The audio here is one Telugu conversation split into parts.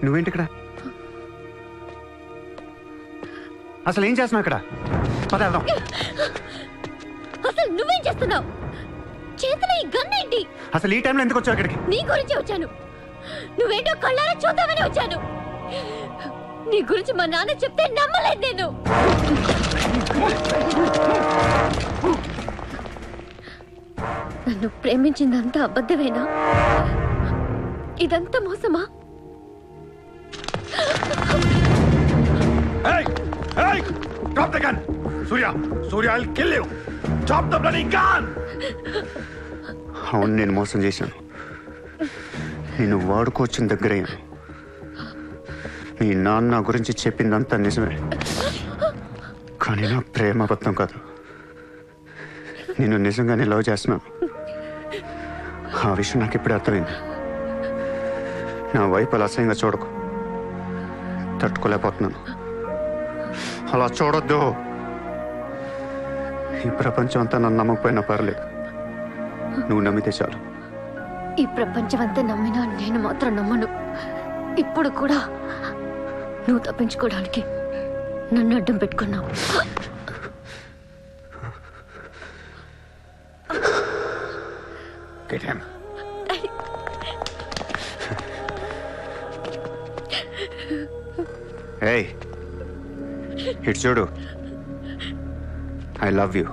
నువ్వేంటి ఇక్కడ? అసలు ఏం చేస్తున్నావు ఇక్కడ? పద వెళ్దాం. అసలు నువ్వేం చేస్తున్నావు? చేతిలో ఈ గన్ ఏంటి? అసలు ఈ టైంలో ఎందుకు వచ్చావు ఇక్కడికి? నీ గురించి వచ్చాను. నువ్వేంటో కళ్ళారా చూద్దామని వచ్చాను. నీ గురించి మా నాన్న చెప్తే నమ్మలేదు నేను. నన్ను ప్రేమించిందంతా అబద్ధమేనా? ఇదంతా మోసమా? Hey! Hey! Drop the gun! Surya! Surya, I'll kill you! Drop the bloody gun! అవును, నేను మోసం చేశాను. నేను వాడుకోవచ్చిన దగ్గరయ్యాను. మీ నాన్న గురించి చెప్పిందంతా నిజమే, కానీ నా ప్రేమ అబద్ధం కాదు. నేను నిజంగానే లవ్ చేస్తున్నాను. ఆ విషయం నాకు ఇప్పుడే అర్థమైంది. నా వైపు అలా అసహ్యంగా చూడకు. తట్టుకోలేకపోతున్నాను. అలా చూడొద్దు. ఈ ప్రపంచం అంతా నన్ను నమ్మకపోయినా పర్లేదు, నువ్వు నమ్మితే చాలు. ఈ ప్రపంచం అంతా నమ్మినా నేను మాత్రం నమ్మను. ఇప్పుడు కూడా నువ్వు తప్పించుకోవడానికి నన్ను అడ్డం పెట్టుకున్నావు. Get him. Hey, ఇటు చూడు. I love you.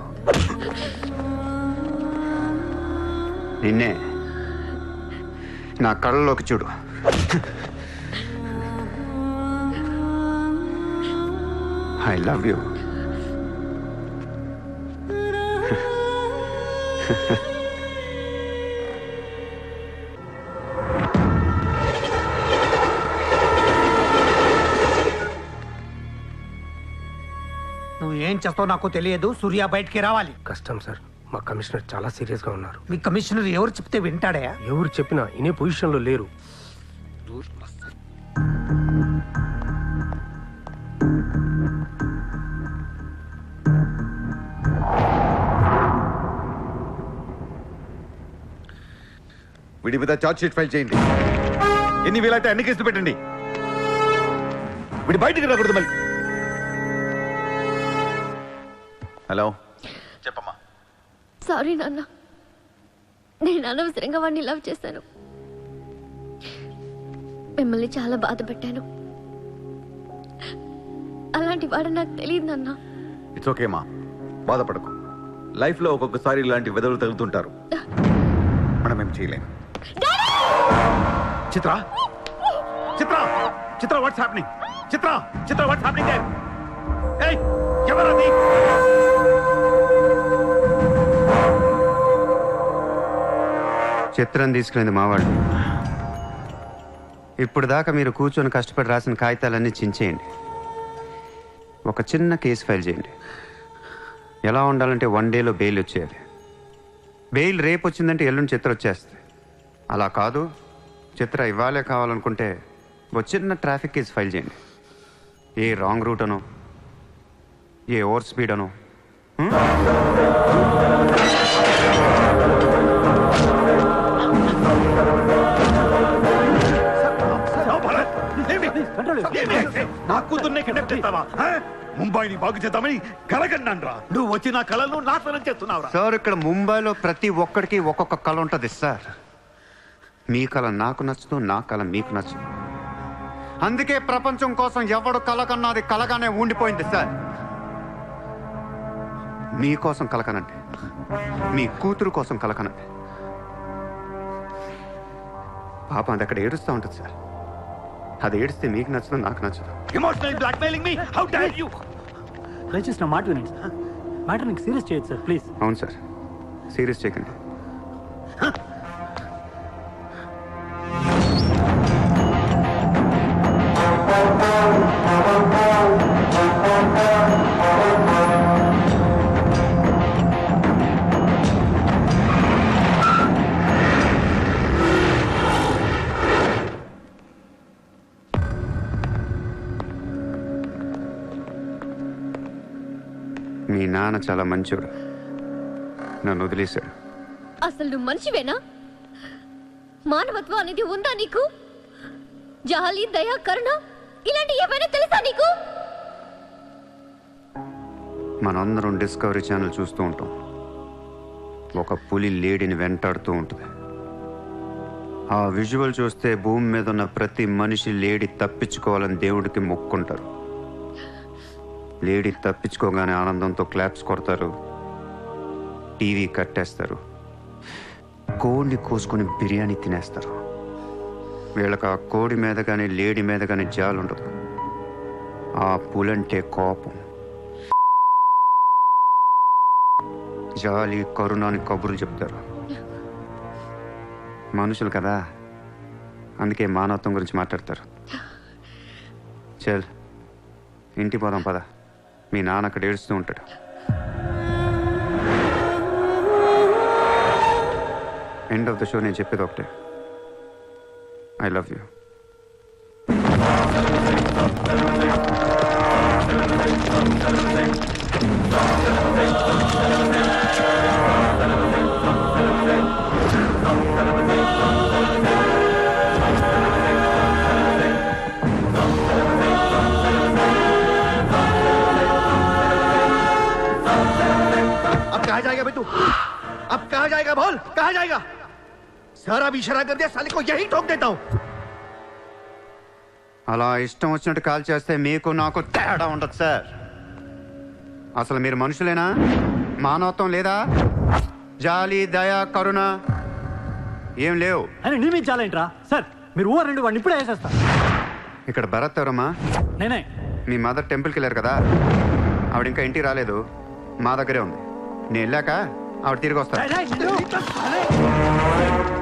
నిన్నే నా కళ్ళలోకి చూడు. I love you. నువ్వు ఏం చేస్తావు నాకు తెలియదు. సూర్య బయటికి రావాలి. కష్టం సార్, మా కమిషనర్ చాలా సీరియస్ గా ఉన్నారు. మీ కమిషనర్ ఎవరు చెప్తే వింటాడా? ఎవరు చెప్పినా ఇనే పొజిషన్ లో లేరు. వీడి మీద ఛార్జ్ షీట్ ఫైల్ చేయండి. ఎన్ని వీలైతే అన్ని కేసులు పెట్టండి. వీడి బయటికి రాకూడదు మళ్ళీ. హలో, చెప్పమ్మా. సారీ నాన్న, నేను అనవసరంగా వాడిని లవ్ చేశాను. మిమ్మల్ని చాలా బాధ పెట్టాను. అలాంటి వాడు నాకు తెలియదు నాన్న. ఇట్స్ ఓకే మా, బాధపడకు. లైఫ్ లో ఒక్కొక్కసారి ఇలాంటి వెదవులు తగులుతుంటారు. మనం ఏం చేయలేం. Chitra, Chitra, Chitra, what's happening? Chitra, Chitra, what's happening there? ఏయ్, ఎవరది? చిత్రం తీసుకునేది మావాడు. ఇప్పుడు దాకా మీరు కూర్చొని కష్టపడి రాసిన కాగితాలన్నీ చించేయండి. ఒక చిన్న కేసు ఫైల్ చేయండి. ఎలా ఉండాలంటే 1 డేలో బెయిల్ వచ్చేయాలి. బెయిల్ రేపు వచ్చిందంటే ఎల్లుండి చిత్ర వచ్చేస్తుంది. అలా కాదు, చిత్ర ఇవ్వాలే కావాలనుకుంటే ఒక చిన్న ట్రాఫిక్ కేసు ఫైల్ చేయండి. ఏ రాంగ్ రూట్ అనో, ఏ ఓవర్ స్పీడ్ అనో. నా కూతుర్నే కిడ్నాప్ చేస్తావా? ముంబైని బాగు చేద్దామని కలగన్నాను రా. నువ్వు వచ్చి నా కళను నాశనం చేస్తున్నావు. సార్, ఇక్కడ ముంబైలో ప్రతి ఒక్కడికి ఒక్కొక్క కళ ఉంటుంది సార్. మీ కళ నాకు నచ్చదు, నా కళ మీకు నచ్చదు. అందుకే ప్రపంచం కోసం ఎవడు కళ కన్నది కలగానే ఉండిపోయింది సార్. మీకోసం కలకనండి, మీ కూతురు కోసం కలకనండి. పాప అది అక్కడ ఏడుస్తూ ఉంటుంది సార్. అది ఏడిస్తే మీకు నచ్చదు, నాకు నచ్చదు. Emotional blackmailing me, how dare you? దయచేసి నా మాట వినండి సార్. మ్యాటర్ నీకు సీరియస్ చేయొచ్చు సార్, ప్లీజ్. అవును సార్, సీరియస్ చేయకండి. మీ నాన్న చాలా మంచోడు, నన్ను వదిలేశాడు. అసలు నువ్వు మనిషివేనా? మానవత్వం అనేది ఉందా నీకు? జాలి, దయ, కరుణ ఇలాంటి ఏమైనా తెలుసా నీకు? మనందరం డిస్కవరీ ఛానల్ చూస్తూ ఉంటాం. ఒక పులి లేడీని వెంటాడుతూ ఉంటుంది. ఆ విజువల్ చూస్తే భూమి మీద ఉన్న ప్రతి మనిషి లేడీ తప్పించుకోవాలని దేవుడికి మొక్కుంటారు. లేడీ తప్పించుకోగానే ఆనందంతో క్లాప్స్ కొడతారు, టీవీ కట్టేస్తారు, కోడిని కోసుకొని బిర్యానీ తినేస్తారు. వీళ్ళకి ఆ కోడి మీద కానీ లేడీ మీద కానీ జాలి ఉండదు. ఆ పులంటే కోపం, జాలి, కరుణ అని కబుర్లు చెప్తారు. మనుషులు కదా, అందుకే మానవత్వం గురించి మాట్లాడతారు. చల్ ఇంటికి పోదాం పద, మీ నాన్న అక్కడ ఏడుస్తూ ఉంటాడు. ఎండ్ ఆఫ్ ద షో నేను చెప్పేది ఒకటే, ఐ లవ్ యూ. अब कहाँ जाएगा बे तू? अब कहाँ जाएगा बोल, कहाँ जाएगा? सारा भी इशारा कर दिया, साले को यही ठोक देता हूँ. అలా ఇష్టం వచ్చినట్టు కాల్ చేస్తే మీకు నాకు తేడా ఉండదు సార్. అసలు మీరు మనుషులేనా? మానవత్వం లేదా? జాలి, దయ, కరుణ ఏం లేవు. అని నీ మీద చాలా ఏంట్రా సార్? మీరు ఊరు రెండు వాడిని ఇప్పుడే వేసేస్తా. ఇక్కడ భరత్ ఎవరమ్మా? నేనే. మీ మదర్ టెంపుల్కి వెళ్ళారు కదా, ఆవిడ ఇంకా ఇంటికి రాలేదు, మా దగ్గరే ఉంది. నేను వెళ్ళాక ఆవిడ తిరిగి వస్తారు.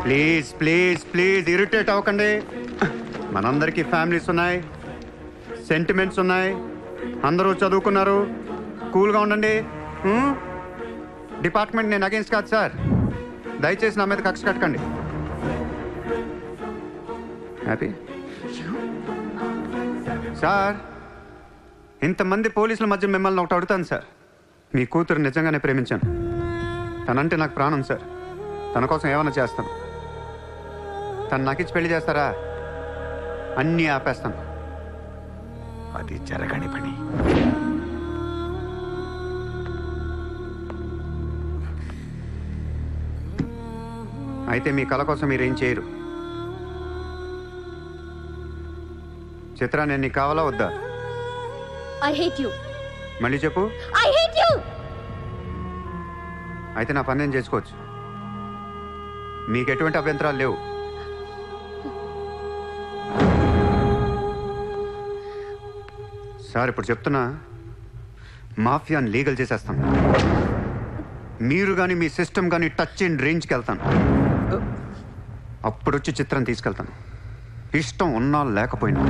ప్లీజ్ ప్లీజ్ ప్లీజ్ ఇరిటేట్ అవ్వకండి. మనందరికీ ఫ్యామిలీస్ ఉన్నాయి, సెంటిమెంట్స్ ఉన్నాయి, అందరూ చదువుకున్నారు, కూల్గా ఉండండి. డిపార్ట్మెంట్ నేను అగేన్స్ట్ కాదు సార్, దయచేసి నా మీద కక్ష కట్టకండి. Happy sir? ఇంతమంది పోలీసుల మధ్య మిమ్మల్ని ఒకటి అడుగుతాను సార్. మీ కూతురు నిజంగానే ప్రేమించాను, తనంటే నాకు ప్రాణం సార్. తన కోసం ఏమైనా చేస్తాను. తను నాకు ఇచ్చి పెళ్లి చేస్తారా? అన్నీ ఆపేస్తాను. అది జరగని పని. అయితే మీ కళ కోసం మీరేం చేయరు. చిత్ర, నేను నీకు కావాలా వద్దా? I hate you. మళ్ళీ చెప్పు. I hate you. అయితే నా పని నేను చేసుకోవచ్చు, మీకు ఎటువంటి అభ్యంతరాలు లేవు. సార్ ఇప్పుడు చెప్తున్నా, మాఫియాని లీగల్ చేసేస్తాను. మీరు కానీ మీ సిస్టమ్ కానీ టచ్ అండ్ రేంజ్కి వెళ్తాను. అప్పుడు వచ్చి చిత్రం తీసుకెళ్తాను, ఇష్టం ఉన్నా లేకపోయినా.